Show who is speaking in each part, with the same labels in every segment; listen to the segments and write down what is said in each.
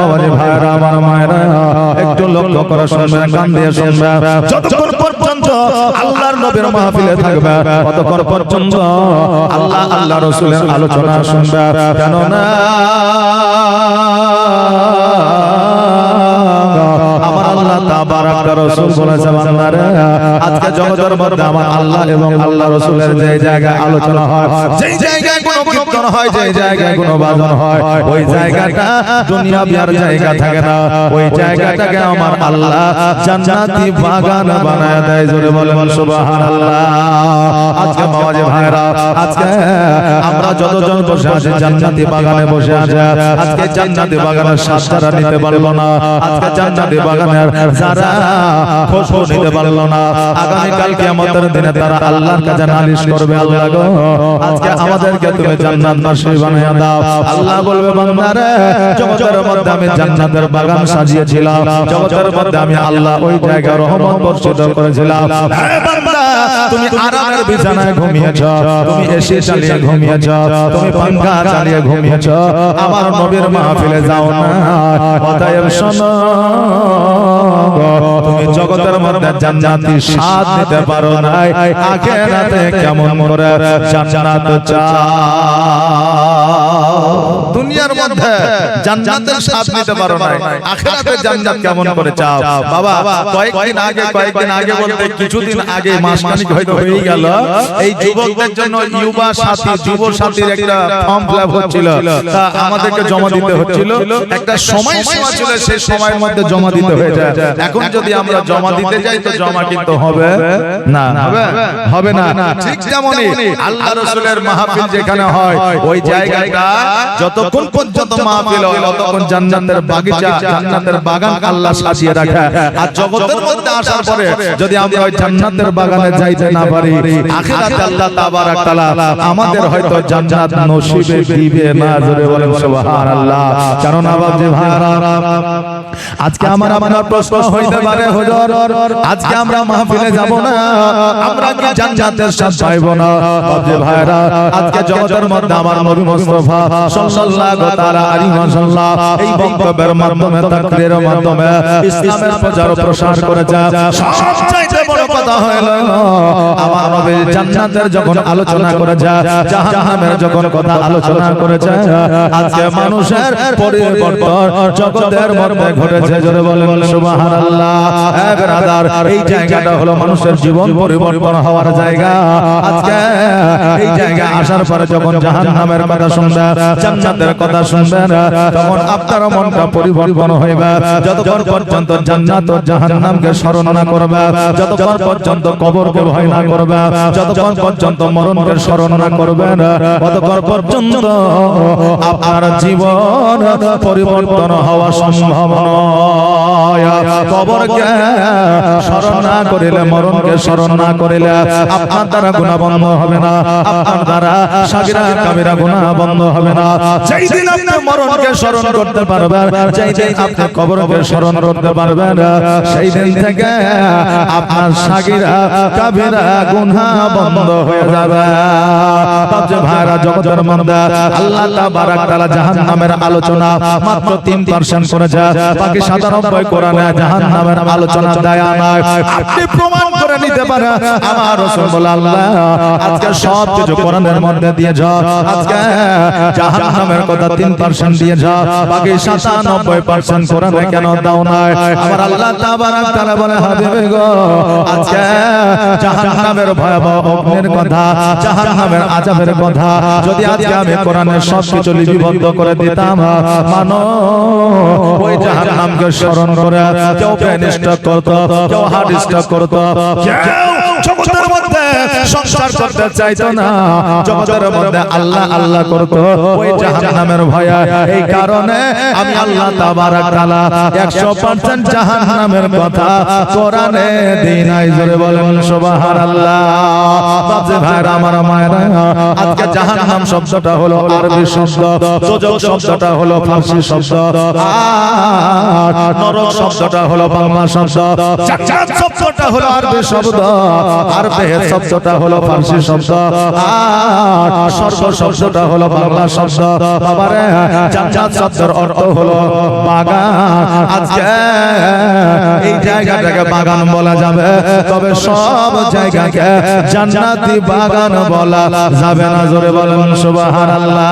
Speaker 1: বাবাজি ভাইরা আমার মায়েরা একটু লক্ষ্য করে শুনবেন, কান দিয়ে শুনবেন। যতক্ষণ পর্যন্ত আল্লাহর নবীর মাহফিলে থাকবে ততক্ষণ পর্যন্ত আল্লাহ আল্লাহ রাসূলের আলোচনা শুনবে। কেন না আমার আল্লাহ তাবারাক রাসূল বলেছে, বান্দারা আজকে জগতের মধ্যে আমার আল্লাহ এবং আল্লাহ রাসূলের যে জায়গায় আলোচনা হয়, যেই জায়গায় কোনো কীর্তন হয়, যেই জায়গায় কোনো বাজন হয়, ওই জায়গাটা দুনিয়ার জায়গা থাকে না, ওই জায়গাটাকে আমার আল্লাহ জান্নাতি বাগান বানায় দেয়। জোরে বলেন সুবহানাল্লাহ। আজকে বাবাজি ভাইরা, আজকে আমরা যতজন বসে আছি জান্নাতি বাগানে বসে আছি, আজকে জান্নাতি বাগানের স্বাদ যারা নিতে পারলো না, আজকে জান্নাতি বাগানের যারা খুশবু নিতে পারলো না, আগামী কাল কিয়ামতের দিনে তারা আল্লাহর কাছে নালিশ করবে, আল্লাহ গো আজকে আমাদেরকে তুমি জান্নাত নসিব বানায়া দাও। আল্লাহ বলবে, বান্দারে জগতের মধ্যে আমি জান্নাতের বাগান সাজিয়েছিলাম, জগতের মধ্যে আমি আল্লাহ ওই জায়গায় রহমত বর্ষিত করেছিলাম। হে বান্দা, তুমি আরামের বিছানায় ঘুমিয়েছো, তুমি এসি চালিয়ে ঘুমিয়েছো, তুমি পাঙ্খা চালিয়ে ঘুমিয়েছো, আমার নবীর মাহফিলে যাও না। অতএব শোনো, তুমি জগতের মধ্যে জান্নাতি স্বাদ নিতে পারো নাই, আখিরাতে কেমন করে জান্নাত চাও? দুনিয়ার মধ্যে জান্নাতের স্বাদ নিতে পারো নাই, আখিরাতে জান্নাত কেমন করে চাও? বাবা কয়েকদিন আগে বলতে কিছুদিন আগে, মাসখানেক হয়তো হয়ে গেল, এই যুবকদের জন্য ইউবা সাথী, যুব সাথীর একটা ফর্ম ফিল আপ হচ্ছিল, তা আমাদেরকে জমা দিতে হচ্ছিল। একটা সময় সীমা ছিল, সেই সময়ের মধ্যে জমা দিতে হয়ে যায়। এখন যদি আমরা জমা দিতে যাই তো জমা কিন্তু হবে না, হবে না। ঠিক তেমনি আল্লাহ রাসূলের মাহফিল যেখানে হয়, ওই জায়গাটা যতক্ষণ পর্যন্ত মাহফিল হয় ততক্ষণ জান্নাতের বাগিচা, জান্নাতের বাগান আল্লাহ সাজিয়ে রাখে। আর জগতের মধ্যে আসার পরে যদি আমরা ওই জান্নাতের বাগানে যাইতে না পারি, আখিরাতে আল্লাহ তাবারাক তাআলা আমাদের হয়তো জান্নাত নসিবে দিবে না। জোরে বলেন সুবহানাল্লাহ। কারণ বাবাজি ভাইরা, আজকে আমার আপনার প্রশ্ন হইতে পারে, হুজুর আজকে আমরা মাহফিলে যাব না, আমরা কি জান্নাতের স্বাদ পাইব না? বাবাজি ভাইরা, আজকে জগতের মধ্যে আমার নবী মুস্তাফা সাল্লাল্লাহু তাআলা আলাইহি ওয়াসাল্লাম এই বক্তব্যের মাধ্যমে, তাকরীরের মাধ্যমে ইসলামের প্রচার ও প্রসার করেছে। সবচাইতে বড় কথা হলো আমার নবী জান্নাতের যখন আলোচনা করেছে, জাহান্নামের যখন কথা আলোচনা করেছে, আজকে মানুষের পরিবর্তন জগতের মধ্যে ঘটেছে। জোরে বলেন সুবহানাল্লাহ। হে ব্রাদার, এই জায়গাটা হলো মানুষের জীবন পরিবর্তন হওয়ার জায়গা। আজকে এই জায়গা আসার পরে যখন জাহান্নামের কথা শুনবেন, জান্নাতের কথা শুনবেন, তখন আপনার মনটা পরিবর্তন হইবে। যতক্ষণ পর্যন্ত জান্নাত ও জাহান্নামকে স্মরণ না করবে, যতক্ষণ পর্যন্ত কবরকে ভয় না করবে, যতক্ষণ পর্যন্ত মরণকে স্মরণ না করবেন, ততক্ষণ পর্যন্ত আপনার জীবন পরিবর্তন হওয়া সম্ভব নয়। কবরকে স্মরণ না করিলে, মরণকে স্মরণ না করিলে আপনার দ্বারা গুনাহ বন্ধ হবে না, আপনার দ্বারা সাগীরা কাবীরা গুনাহ বন্ধ হবে না। যেই দিন আপনি মরণকে স্মরণ করতে পারবেন, যেই দিন আপনি কবরকে স্মরণ করতে পারবেন, সেই দিন থেকে আপনার সাগীরা কাবীরা গুনাহ বন্ধ হয়ে যাবে। বাবা ভাইরা, জগতের মধ্যে আল্লাহ তাবারাক তাআলা জাহান্নামের আলোচনা মাত্র 3% করেছে, বাকি 97 কোরআনে জাহান্নামের আলোচনা দেয় নাই। আপনি প্রমাণ করে নিতে পারেন আমার রাসূল আল্লাহ আজকে সব কিছু কোরআনের মধ্যে দিয়েছে, আজকে জাহান্নামের কথা 3% দিয়েছে, বাকি 97% কোরআনে কেন দাও নাই? আমার আল্লাহ তাবারাক তাআলা বলে, হাবিবে গো আজকে জাহান্নামের ভয়াবহ অগ্নির কথা, জাহান্নামের আযাবের কথা যদি আজকে আমি কোরআনের সব কিছু লিপিবদ্ধ করে দিতাম, মানো ওই জাহান্নামকে স্মরণ করে কেউ প্রেনিষ্ঠা করত, কেউ হাদিসটা করত, কেউ জগতের মধ্যে সংসার করতে চাইতো না, জগতের মধ্যে আল্লাহ আল্লাহ করত ওই জাহান্নামের ভয়ে। এই কারণে আমি আল্লাহ তাবারাক তাআলা 100% জাহান্নামের কথা কোরআনে দিই নাই। জোরে বলেন সুবহানাল্লাহ। বাবা ভাইরা, আমার মায়েরা, আজকে জাহান্নাম শব্দটা হলো আরবি শব্দ, দোজখ শব্দটা হলো ফারসি শব্দ, আর নরক শব্দটা হলো বাংলা শব্দ, জান্নাত শব্দটা হলো আরবি শব্দ, আর বেহেশত শব্দটা শব্দটা হলো ফার্সি শব্দ আর স্বর্গ শব্দটা হলো বাংলা শব্দ বাবারে জান্নাত শব্দের অর্থ হলো বাগান আজকে এই জায়গাটাকে বাগান বলা যাবে তবে সব জায়গাকে জান্নাতি বাগান বলা যাবে না জোরে বলেন সুবহানাল্লাহ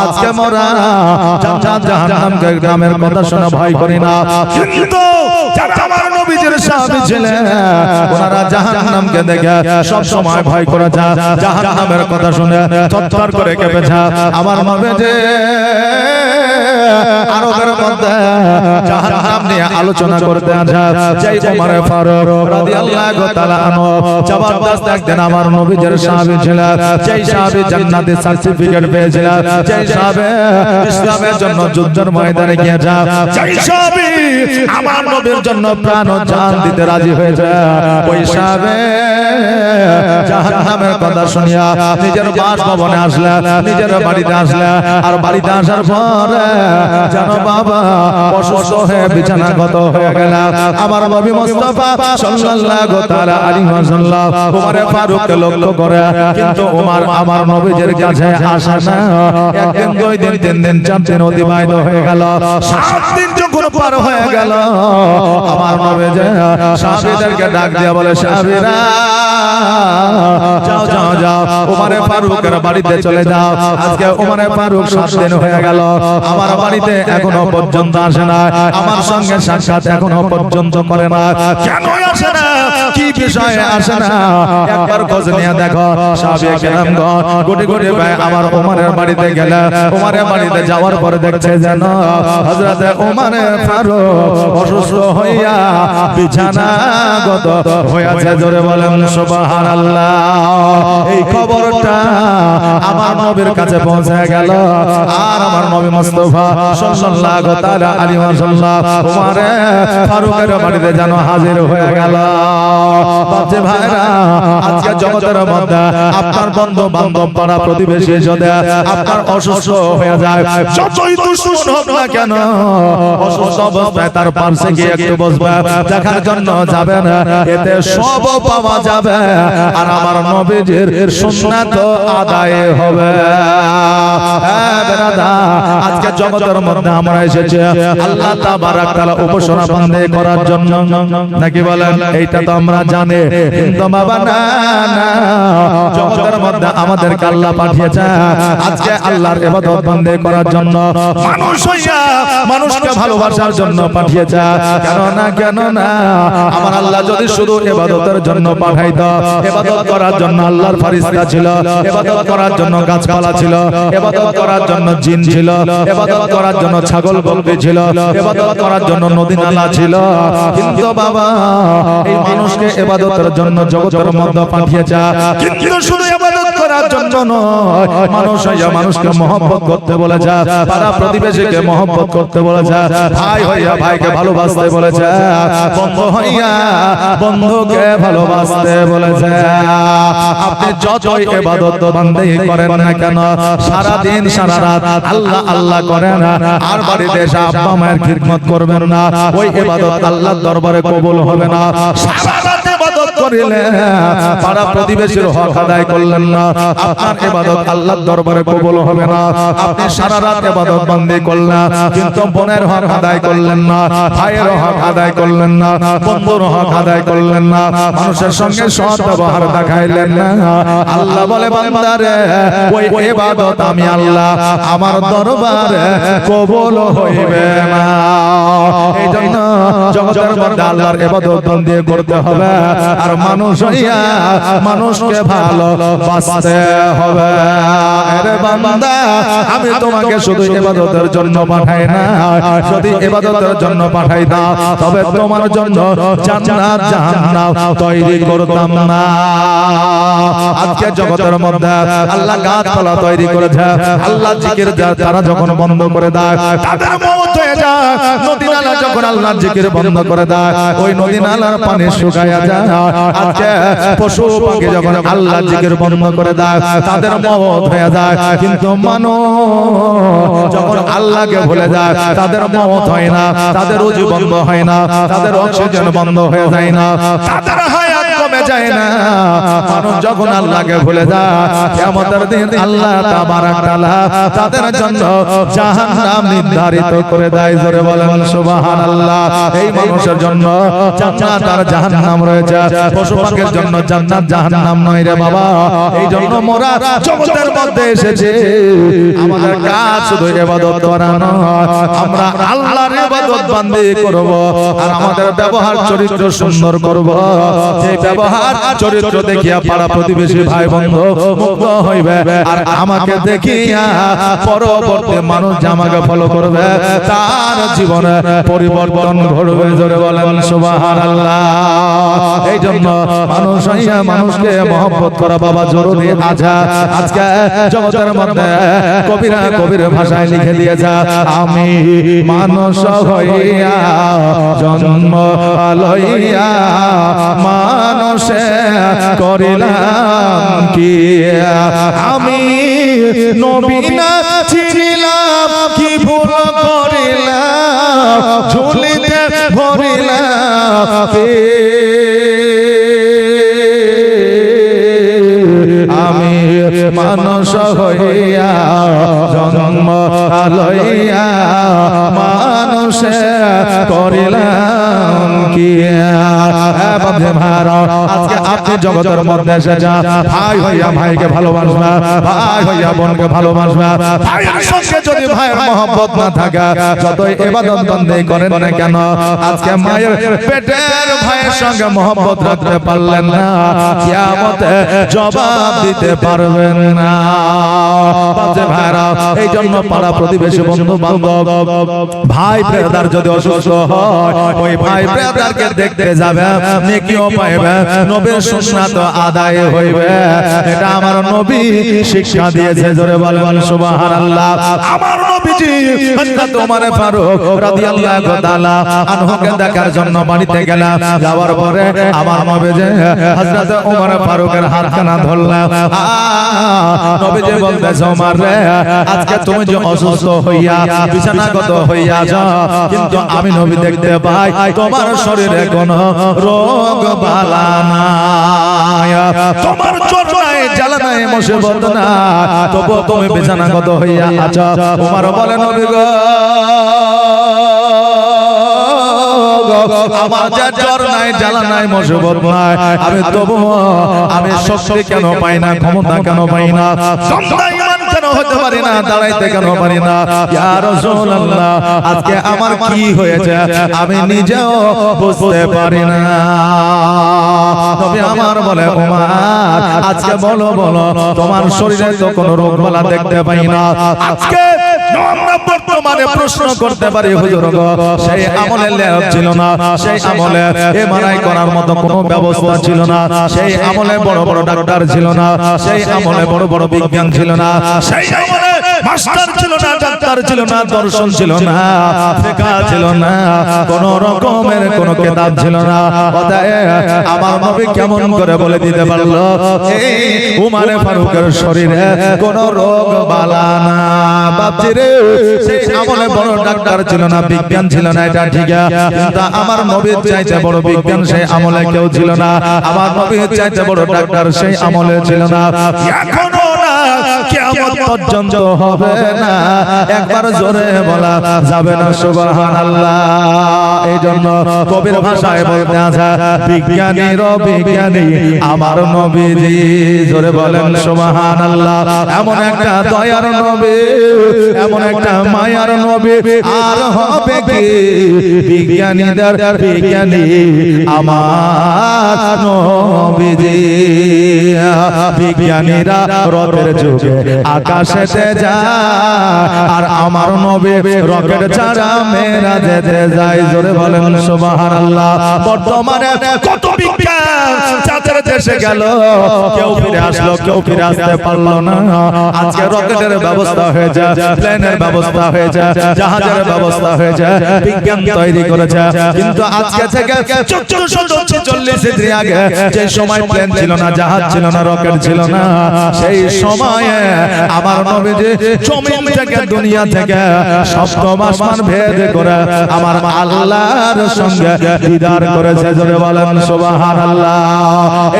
Speaker 1: আজকে মোরা জান্নাত জাহান্নামকে গ্রামের কথা শুনে ভয় করি না কিন্তু যারা আমার নবীজির সাহাবী ছিলেন ওনারা জাহান্নামকে দেখে সব সময় ভয় করে যায় জাহান্নামের কথা শুনে থরথর করে কেঁপে যায় আমার নবীজি আরবের মধ্যে জাহান্নাম নিয়ে আলোচনা করতে যায় যেই ওমর ফারুক রাদিয়াল্লাহু তাআলা আনহু জবরদস্ত একদিন আমার নবীজির সাহাবী ছিলেন যেই সাহাবী জান্নাতে সার্টিফিকেট পেয়েছিলেন যেই সাহাবী ইসলামের জন্য যুদ্ধের ময়দানে গিয়ে যায় যেই সাহাবী আমার নবীর জন্য প্রাণ ও জান দিতে রাজি হয়েছে ওই সাহাবী জাহান্নামের কথা শুনিয়া নিজের বাসভবনে আসলেন নিজের বাড়িতে আসলেন আর বাড়িতে আসার পরে জানো বাবা অসুস্থ হয়ে বিছানাগত হয়ে গেল আমার নবী মুস্তাফা সাল্লাল্লাহু তাআলা আলাইহি ওয়াসাল্লাম ওমর ফারুককে লক্ষ্য করে কিন্তু ওমর আমার নবীর কাছে আসে না একদিন দুই দিন তিন দিন চার দিন অতিবাহিত হয়ে গেল 7 দিন যখন পার হয়ে গেল আমার নবী যে সাহাবীদেরকে ডাক দিয়া বলে সাহাবীরা যাও যাও যাও ওমর ফারুকের বাড়িতে চলে যাও আজকে ওমর ফারুক 7 দিন হয়ে গেল আমার বাড়িতে এখনো পর্যন্ত আসে না আমার সঙ্গে সাক্ষাৎ এখনো পর্যন্ত করে না কেন আসে না কি বিষয়ে আসে না একবার খোঁজ নিয়ে দেখো সাহাবী কেরামগণ কোটি কোটি ভাই আমার ওমরের বাড়িতে গেলে ওমরের বাড়িতে যাওয়ার পরে দেখছে যেন হযরত ওমর ফারুক অসুস্থ হইয়া বিছানাগত হইয়াছে জোরে বলেন সুবহানাল্লাহ এই খবরটা আমার নবীর কাছে পৌঁছে গেল আর আমার নবী মুস্তাফা সাল্লাল্লাহু তাআলা আলাইহি ওয়াসাল্লাম ওমর ফারুকের বাড়িতে যেন হাজির হয়ে গেল বাচ্চা ভাইরা আজকে জগতের মধ্যে আপনার বন্ধু বান্ধব পাড়া প্রতিবেশী যদি আপনার অসুস্থ হয়ে যায় যতই দুশমন হোক না কেন অসুস্থ অবস্থায় তার পাশে গিয়ে একটু বসবে দেখার জন্য যাবে না এতে সব পাওয়া যাবে আর আমার নবীজির সুন্নাত আদায় হবে আজকে জগতের মধ্যে আমরা এসেছি আল্লাহ তাবারক তাআলা উপাসনা বন্দী করার জন্য নাকি বলেন এইটা তো আমরা জানি কিন্তু বাবা না না জগতের মধ্যে আমাদেরকে আল্লাহ পাঠিয়েছে আজকে আল্লাহর ইবাদত বন্দী করার জন্য মানুষ হইয়া মানুষকে ভালোবাসার জন্য পাঠিয়েছে কেন না আমার আল্লাহ যদি শুধু ইবাদতের জন্য পাঠাইতো ইবাদত করার জন্য আল্লাহর ফেরেশতা ছিল ইবাদত করার জন্য গাছপালা ছিল ইবাদত করার জন্য জিন ছিল ইবাদত করার জন্য ছাগল বকরি ছিল ইবাদত করার জন্য নদী নালা ছিল কিন্তু বাবা এই মানুষকে ইবাদতের জন্য জগতের মধ্যে পাঠিয়েছে কিন্তু শুধু ইবাদত করার জন্য নয় মানুষ হইয়া মানুষকে মহব্বত করতে বলেছে পাড়া প্রতিবেশীকে মহব্বত করতে বলেছে ভাই হইয়া ভাইকে ভালোবাসতে বলেছে বন্ধু হইয়া বন্ধুকে ভালোবাসতে বলেছে আপনি যতই ইবাদত বন্দী করেন না কেন সারা দিন সারা রাত আল্লাহ আল্লাহ করেন আর বাড়িতে এসে আব্বা মায়ের খিদমত করবেন না ওই ইবাদত আল্লাহর দরবারে কবুল হবে না সারা রাত ইবাদত করিলে পাড়া প্রতিবেশীর হক আদায় করলেন না আপনার ইবাদত আল্লাহর দরবারে কবুল হবে না আপনি সারা রাত ইবাদত বন্দী করলেন কিন্তু বোনের হক আদায় করলেন না ভাইয়ের হক আদায় করলেন না বন্ধুর হক আদায় করলেন না মানুষের সঙ্গে সৎ ব্যবহার দেখাইলেন না আল্লাহ বলে বান্দারে ওই ইবাদত আমি আল্লাহ আমার দরবারে কবুল হইবে না এইজন্য জগতের মধ্যে আল্লাহর ইবাদত বন্দী করতে হবে আর মানুষ হইয়া মানুষকে ভালোবাসতে হবে আরে বান্দা আমি তোমাকে শুধু ইবাদতের জন্য পাঠাই না যদি ইবাদতের জন্য পাঠাই না তবে তোমার জন্য জান্নাত জাহান্নাম তৈরি করতাম না আজকে জগতের মধ্যে আল্লাহ গাছপালা তৈরি করেছে আল্লাহ জিকির তারা যখন বন্ধ করে দেয় তাদের মওত হয়ে যায় নদী নালা যখন আল্লাহ জিকির বন্ধ করে দেয় ওই নদী নালার পানি শুকায়া যায় আজকে পশু পাখি যখন আল্লাহ জিকির বন্ধ করে দেয় তাদের মওত হয়ে যায় কিন্তু মানুষ যখন আল্লাহকে ভুলে যায় তাদের মওত হয় না তাদের রুজি বন্ধ হয় না তাদের অক্সিজেন বন্ধ হয়ে যায় না তাদের হায়াত কমে যায় না। মানুষ যখন আল্লাহকে ভুলে যায় কিয়ামতের দিন আল্লাহ তাবারক তাআলা তাদের জন্য জাহান্নাম নির্ধারিত করে দেয়। জোরে বলেন সুবহানাল্লাহ। এই মানুষের জন্য জান্নাত আর জাহান্নাম রয়েছে, পশু পাখির জন্য জান্নাত জাহান্নাম নয় রে বাবা। এই জন্য মোরা জগতের মধ্যে এসেছে, আমাদের কাজ শুধু ইবাদত করা নয়, আমরা আল্লাহর ইবাদত বান্দি করব আর আমাদের ব্যবহার চরিত্র সুন্দর করব। যে ব্যবহার চরিত্র দেখিয়া পাড়া প্রতিবেশী ভাই বন্ধু মুগ্ধ হইবে আর আমাকে দেখিয়া পরবর্তী মানুষ আমাকে ফলো করবে, তার জীবনে পরিবর্তন ঘটবে। জোরে বলেন সুবহানাল্লাহ। এই জন্য মানুষ হইয়া মানুষকে মহব্বত করা বাবা জরুরি। আজকে জগতের মধ্যে কবিরা কবির ভাষায় লিখে দিয়েছে, আমি মানুষ হইয়া জন্ম লইয়া মানুষে করিলাম কি, আমি নবী না চিনিলাম কি ভুল করিলাম, ঝুলিতে ভরিলাম কি, আমি মানুষ হইয়া জন্ম লইয়া মানুষে করিলাম কি। আজকে আপনি জগতের মধ্যে এসেছেন, ভাই হইয়া ভাইকে ভালোবাসবা, ভাই হইয়া বোনকে ভালোবাসবা। ভাইয়ের সঙ্গে যদি ভাইয়ের মহব্বত না থাকে, যতই ইবাদত বন্দেগি করেন না কেন, আজকে মায়ের পেটের ভাইয়ের সঙ্গে মহব্বত রাখতে পারলেন না, কিয়ামতে জবাব দিতে পারবেন না। এই জন্য পাড়া প্রতিবেশী বন্ধু বান্ধব ভাই ব্রাদার যদি অসুস্থ হয়, ওই ভাই ব্রাদারকে দেখতে যাবে, নেকিও পাইবে, নবীর সুন্নাত আদায় হইবে। এটা আমার নবী শিক্ষা দিয়েছে। জোরে বলেন সুবহানাল্লাহ। আমার নবীজি হযরত ওমর ফারুক রাদিয়াল্লাহু তাআলা আনহুকে দেখার জন্য বাড়িতে গেলাম। যাওয়ার পরে আমার নবীজি হযরত ওমর ফারুকের হাতখানা ধরলাম। নবীজি বলতেছে, ওমর রে, আজকে তুমি যে অসুস্থ হইয়া বিছানাগত হইয়া যাও, কিন্তু আমি নবী দেখতে পাই তোমার শরীরে কোনো রোগ বালা নাই, তোমার জ্বর নাই, জ্বালা নাই, মুসিবত নাই, তবুও তুমি বিছানাগত হইয়া আছো। ওমর বলে, নবী গো, আমার যা জ্বর নাই, জ্বালা নাই, মুসিবত নাই, আমি তবুও আমি শক্তি কেন পাই না, ক্ষমতা কেন পাই না, কেন হতে পারি না, দাঁড়াইতে কেন পারি না? ইয়া রাসূলুল্লাহ, আজকে আমার কি হয়েছে আমি নিজেও বুঝতে পারি না। তবে আমার বলে, ওমর আজকে বলো বলো, তোমার শরীরে তো কোনো রোগ বালা দেখতে পাই না। আজকে আমরা বর্তমানে প্রশ্ন করতে পারি, হুজুর গো, সেই আমলে ল্যাব ছিল না, সেই আমলে এমআরআই করার মতো কোনো ব্যবস্থা ছিল না, সেই আমলে বড় বড় ডাক্তার ছিল না, সেই আমলে বড় বড় বিজ্ঞান ছিল না, সেই আমলে মাস্টার ছিল না, ডাক্তার ছিল না, দর্শন ছিল না, ফিকহ ছিল না, কোন রকমের কোন কিতাব ছিল না। অতএব আমার নবী কেমন করে বলে দিতে পারলো এই উমর ফারুকের শরীরে কোন রোগ বালা না? বাপজিরে, সেই আমলে বড় ডাক্তার ছিল না, বিজ্ঞান ছিল না, এটা ঠিক, কিন্তু আমার নবীর চাইতে বড় বিজ্ঞান সেই আমলে কেউ ছিল না, আমার নবীর চাইতে বড় ডাক্তার সেই আমলে ছিল না, এখনো না, কিয়ামত পর্যন্ত হবে না। একবার জোরে বলা যাবে না সুবহানাল্লাহ। এই জন্য কবির ভাষায় বলতে আছে, বিজ্ঞানীর বিজ্ঞানী আমার নবীজি। জোরে বলেন সুবহানাল্লাহ। এমন একটা দয়ার নবী, এমন একটা মায়ার নবী আর হবে কি? বিজ্ঞানীদের বিজ্ঞানী আমার নবীজি। বিজ্ঞানীরা রকেট যুগে আকাশেতে যায় আর আমার নবী রকেট ছাড়া মেরাজেতে যায়। জোরে বলেন সুবহানাল্লাহ। বর্তমানে কত বিজ্ঞান চাঁদের দেশে গেল, কেউ ফিরে আসলো, কেউ ফিরে আসতে পারলো না। আজকে রকেটের ব্যবস্থা হয়ে যায়, প্লেনের ব্যবস্থা হয়েছে, জাহাজের ব্যবস্থা হয়েছে, বিজ্ঞান তৈরি করেছে। কিন্তু আজকে থেকে 1446 হিজরি আগে যে সময় প্লেন ছিল না, জাহাজ ছিল না, রকেট ছিল না, সেই সময়ে আমার নবীজি জমিন থেকে দুনিয়া থেকে সপ্তম আসমান ভেদ করে আমার আল্লাহর সঙ্গে দিদার করেছে। জোরে বলেন সুবহানাল্লাহ।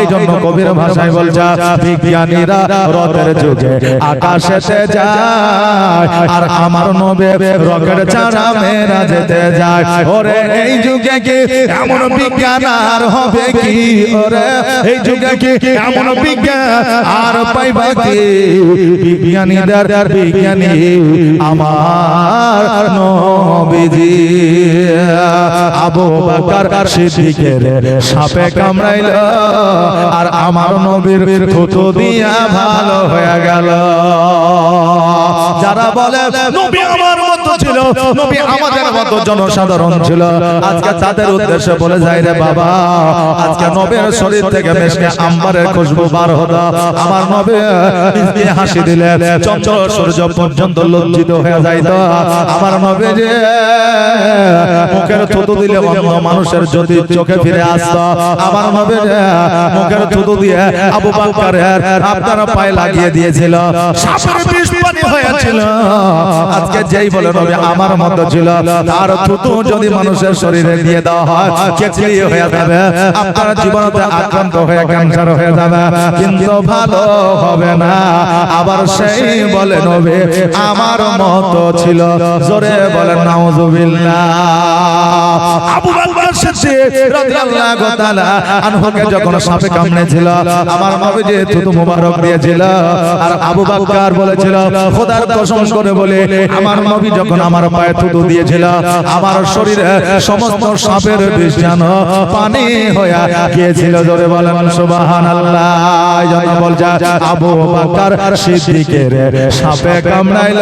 Speaker 1: এই জন্য কবির ভাষায় বলছে বিজ্ঞানীরা রথের যুগে আকাশেতে যায় আর আমার নবী রকেট ছাড়া মেরাজেতে যায়। ওরে এই যুগে কি এমন বিজ্ঞান আর হবে কি? ওরে এই যুগে কি এমন বিজ্ঞান আর পাইবা কি? বিজ্ঞানীদের বিজ্ঞানী আমার নবীজি। আবু বকর সিদ্দিকের সাপে কামড়াইল আর আমার নবীর থুতু দিয়া ভালো হয়ে গেল। যারা বলে নবী আমার মতো ছিল, নবী আমাদের মতো জনসাধারণ ছিল, আজকে তাদের উদ্দেশ্যে বলে যায় রে বাবা, আজকে নবীর শরীর থেকে মেশকে আম্বারের খুশবু বার হতো। আমার নবী নিজে হাসি দিলে চন্দ্র সূর্য পর্যন্ত লজ্জিত হয়ে যাইত। আমার নবী যে মুখের থুতু দিলে অন্য মানুষের যদি চোখে ফিরে আসতো, আমার নবী যে মুখের থুতু দিয়ে আবু বকরের আপনার পায়ে লাগিয়ে দিয়েছিল, সাপের বিষ পানি হয়েছিল। আজকে যেই বলে নবী আমার মতো ছিল, তার থুতু যদি মানুষের শরীরে দিয়ে দেওয়া হয় কেচলিয়ে হয়ে যাবে, আপনার জীবনতে আক্রান্ত হয়ে ক্যান্সার হয়ে যাবে, কিন্তু ভালো হবে না। আবার সেই বলে নবী আমার মতো ছিল। জোরে বলেন নাউজুবিল্লাহ। আবু বকর সিদ্দিক রাদিয়াল্লাহু তাআলা আনহুকে যখন সাপে কামড়েছিল, আমার নবীজি থুতু মোবারক দিয়েছিল। আর আবু বকর বলেছিল খোদার কসম করে বলে আমার নবী যখন আমার পায়ে থুতু দিয়েছিল, আমার শরীরে সমস্ত সাপের বিষ যেন পানি হয়ে গিয়েছিল। জোরে বলেন সুবহানাল্লাহ। যেন বলছে আবু বকর সিদ্দিকের সাপে কামড়াইল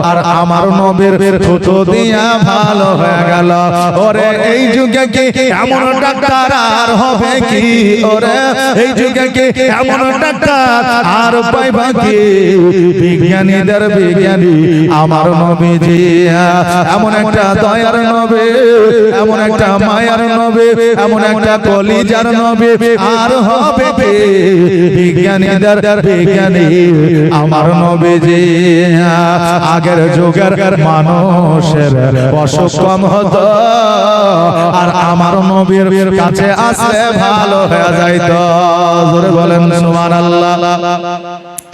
Speaker 1: আর আমার নবীর থুতু দিয়া ভালো হয়ে গেল। ওরে এই যুগে কি এমন ডাক্তার আর হবে কি? ওরে এই যুগে কি এমন ডাক্তার আর পাইবা কি? বিজ্ঞানীদের বিজ্ঞানী আমার নবীজি, এমন একটা দয়ার নবী, এমন একটা মায়ার নবী, এমন একটা কলিজার নবী আর হবে কি? বিজ্ঞানীদের বিজ্ঞানী আমার নবীজি। আগের যুগের মানুষের অসুখ কম হতো আর আমার নবীর কাছে আসলে ভালো হয়ে যাইত। জোরে বলেন সুবহানাল্লাহ।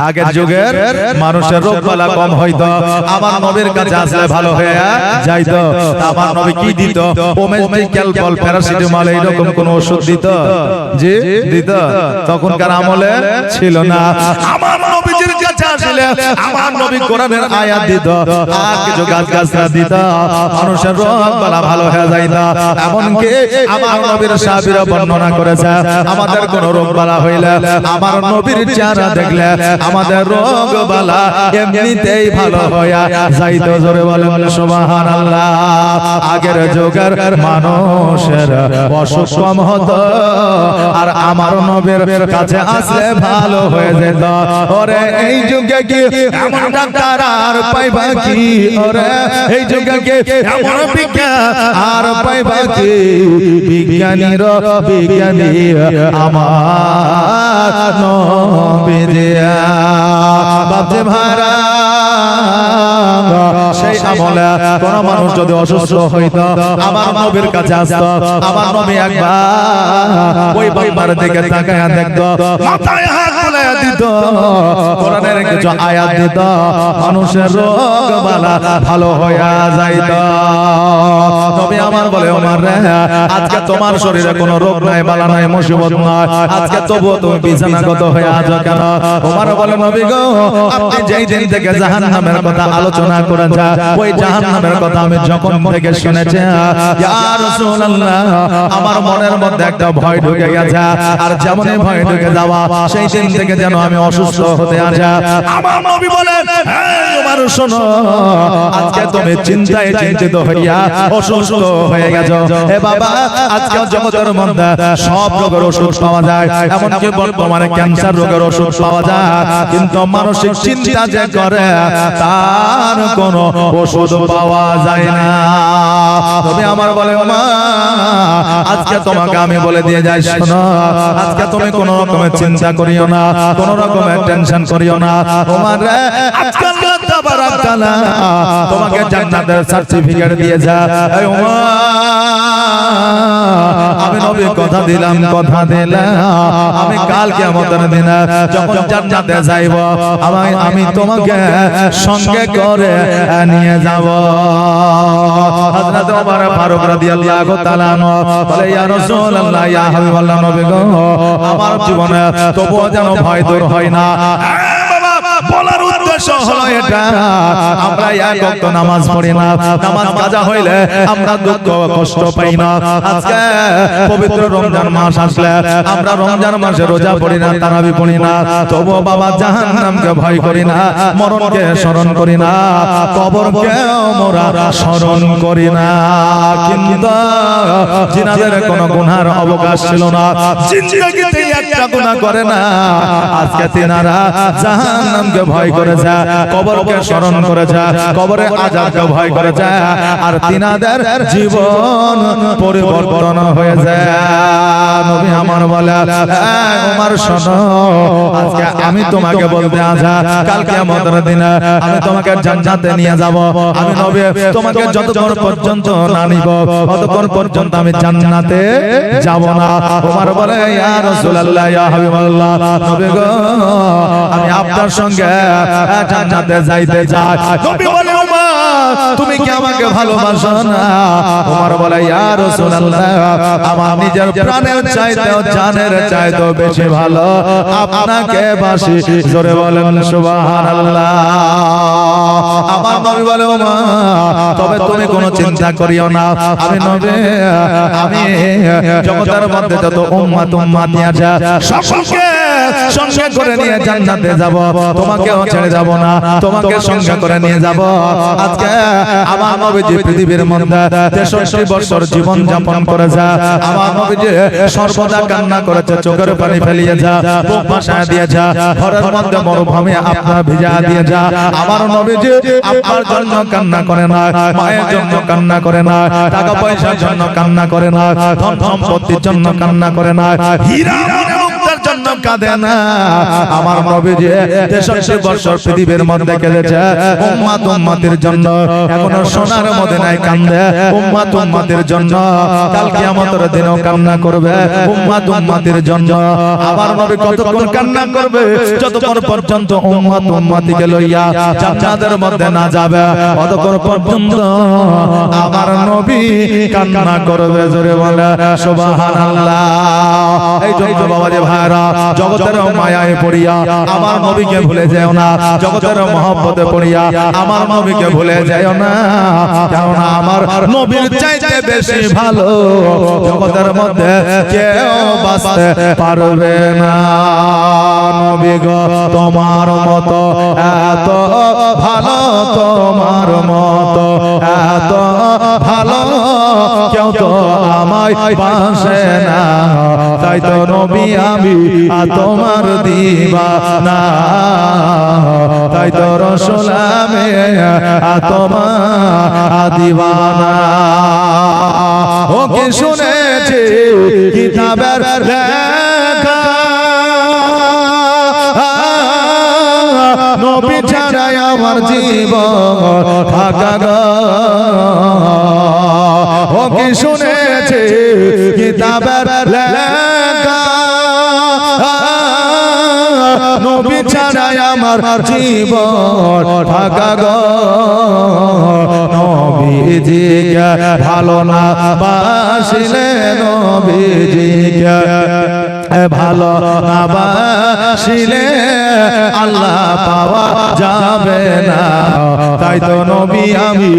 Speaker 1: আগের যুগের মানুষের রোগ বালা কম হইতো, আমার নবীর কাছে আসলে ভালো হয়ে যাইতো। আমার নবী কি দিত? ওমেস্টিক্যাল বল, প্যারাসিটামল এইরকম কোন ওষুধ দিত? জি দিত? তখনকার আমলে ছিল না। আমার নবীজির কাছে আসলে আমার নবী কোরআনের আয়াত দিত আর কিছু গাছগাছরা দিত, মানুষের রোগ বালা ভালো হয়ে যাইতো। এমনকি আমার নবীর সাহাবীরা বর্ণনা করেছে আমাদের কোন রোগ বালা হইলে আমার নবীর চেহারা দেখলে আমাদের রোগ বালা এমনিতেই ভালো হয়ে যাইতো। জোরে বলেন সুবহানাল্লাহ। আগের যুগের মানুষের অসুখ কম হতো আর আমার নবীর কাছে আসলে ভালো হয়ে যেত। ওরে এই যুগে কি এমন ডাক্তার আর পাইবা কি? ওরে এই যুগে কি এমন বিজ্ঞান আর পাইবা কি? বিজ্ঞানীর বিজ্ঞানী আমার নবীজি। বাপজি ভাইরা, সেই আমলে কোন মানুষ যদি অসুস্থ হইতো আমার নবীর কাছে আসতো, আমার নবী একবার ওই বাবার দিকে তাকায়া দেখতো, মাথায় হাত বুলাইয়া দিত, কোরআনের কিছু আয়াত দিত, মানুষের রোগ বালা ভালো হইয়া যাইত। নবী আমার বলে ওমর রে, আজকে তোমার শরীরে কোনো রোগ নাই, বালা নাই, মুসিবত নাই, আজকে তবুও তুমি বিছানাগত হয়ে আছো কেন? ওমর বলে নবী গো, আপনি যেই দিন থেকে জাহান্নামের কথা আলোচনা আলোচনা করেছে ওই জাহান্নামের কথা আমি যখন থেকে শুনেছি ইয়া রাসূলুল্লাহ আমার মনের মধ্যে একটা ভয় ঢুকে গেছে আর যেমনই ভয় ঢুকে যাওয়া সেই দিন থেকে যেন আমি অসুস্থ হতে আসি আমার নবী বলেন হে মানুষ শোনো আজকে তুমি চিন্তায় চিন্তিত হইয়া অসুস্থ হয়ে গেছো হে বাবা আজকে জগতের মধ্যে সব রোগের ওষুধ পাওয়া যায় এমনকি বর্তমানে ক্যান্সার রোগের ওষুধ পাওয়া যায় কিন্তু মানসিক চিন্তা যে করে তার কোনো ওষুধ পাওয়া যায় না তবে আমার বলে মা আজকে তোমাকে আমি বলে দিয়ে যাই শোনো আজকে তুমি কোনো রকমের চিন্তা করিও না কোনো রকমের টেনশন করিও না তোমার আজকে আল্লাহ তাবারাক তাআলা তোমাকে জান্নাতের সার্টিফিকেট দিয়েছে এই ওমা আমি নবী কথা দিলাম আমি কাল কিয়ামতের দিনে যখন জান্নাতে যাইব আমি তোমাকে সঙ্গে করে নিয়ে যাব হযরত ওমর ফারুক রাদিয়াল্লাহু তাআলা বলে ইয়া রাসূলুল্লাহ ইয়া হাবিবাল্লাহ নবী গো আমার জীবনে তবুও যেন ভয় দূর হয় না বলার উদ্দেশ্য হলো এটা আমরা এক ওয়াক্ত নামাজ পড়ি না নামাজ কাজা হইলে আমরা দুঃখ কষ্ট পাই না আজকে পবিত্র রমজান মাস আসলে আমরা রমজান মাসে রোজা পড়ি না তারাবি পড়ি না তবুও বাবা জাহান্নামকে ভয় করি না মরণকে স্মরণ করি না কবরকে আমরা স্মরণ করি না কিন্তু জিনাদের কোনো গুনার অবকাশ ছিল না জিন্দেগিতে একটা গুনাহ করে না আজকে তিনারা জাহান্নামকে ভয় করেছে কবরকে স্মরণ করেছে কবরের আযাবকে ভয় করেছে আর তিনাদের জীবন পরিবর্তন হয়েছে নবী আমার বলে ওমর শোনো আজকে আমি তোমাকে বলতে আছি কাল কিয়ামতের দিনে আমি তোমাকে জান্নাতে নিয়ে যাব আমি নবী তোমাকে যতক্ষণ পর্যন্ত না নিব ততক্ষণ পর্যন্ত আমি জান্নাতে যাব না ওমর বলে ইয়া রাসূলুল্লাহ ইয়া হাবিবাল্লাহ নবী গো আমি আপনার সঙ্গে জান্নাতে যাইতে চাই নবী বলে ওমর তুমি কি আমাকে ভালোবাসো না ওমর বলে ইয়া রাসূলুল্লাহ আমার নিজের প্রাণের চাইতেও জানের চাইতেও বেশি ভালো আপনাকে বাসি জোরে বলেন সুবহানাল্লাহ আমার নবী বলে ওমর তবে তুমি কোনো চিন্তা করিও না আমি নবী আমি জগতের মধ্যে যত উম্মত আছে সকলকে সঙ্গে করে নিয়ে জান্নাতে যাব তোমাকেও ছেড়ে যাব না তোমাকে সঙ্গে করে নিয়ে যাব আজকে আমার নবীজি পৃথিবীর মধ্যে 63 বছর জীবন যাপন করেছে আমার নবীজি সর্বদা কান্না করেছে চোখের পানি ফেলিয়েছে বুক ভাসায় দিয়েছে ঘরের মধ্যে মরুভূমি আপনার ভিজা দিয়েছে আমার নবীজি আপনার জন্য কান্না করে না মায়ের জন্য কান্না করে না টাকা পয়সার জন্য কান্না করে না ধন সম্পত্তির জন্য কান্না করে না হীরা জন্য কাঁদে না আমার নবীজি 63 বছর পৃথিবীর মধ্যে কেঁদেছে উম্মতের জন্য এখনো সোনার মদিনায় কান্দে উম্মতের জন্য কাল কিয়ামতের দিনেও কান্না করবে উম্মতের জন্য আমার নবী কতক্ষণ কান্না করবে যতক্ষণ পর্যন্ত উম্মতকে লইয়া জান্নাতের মধ্যে না যাবে ততক্ষণ পর্যন্ত আমার নবী কান্না করবে জোরে বলে সুবহানাল্লাহ এই জন্য বাবাজি ভাইরা জগতের মায়ায় পড়িয়া আমার নবীকে ভুলে যেও না জগতের মহব্বতে পড়িয়া আমার নবীকে ভুলে যেও না কারণ আমার নবীর চাইতে বেশি ভালো জগতের মধ্যে কেউ বাঁচতে পারবে না নবী গো তোমার মতো এত ভালো তোমার মতো এত ভালো কেউ তো আমায় বাসে না তাই তো নবী আমি তোমার দিবানা তাই তো রাসূল আমি তোমার দিবানা ও কি শুনেছি কিতাবের লেখা নবী ছাড়া আমার জীবন থাকা গো ও কি শুনেছি কিতাবের লেখা নবী ছাড়া আমার জীবন থাকা গো নবীজিকে ভালো না বাসিলে নবীজিকে ভালো না বাসিলে আল্লাহ পাওয়া যাবে না। তাই তো নবী আমি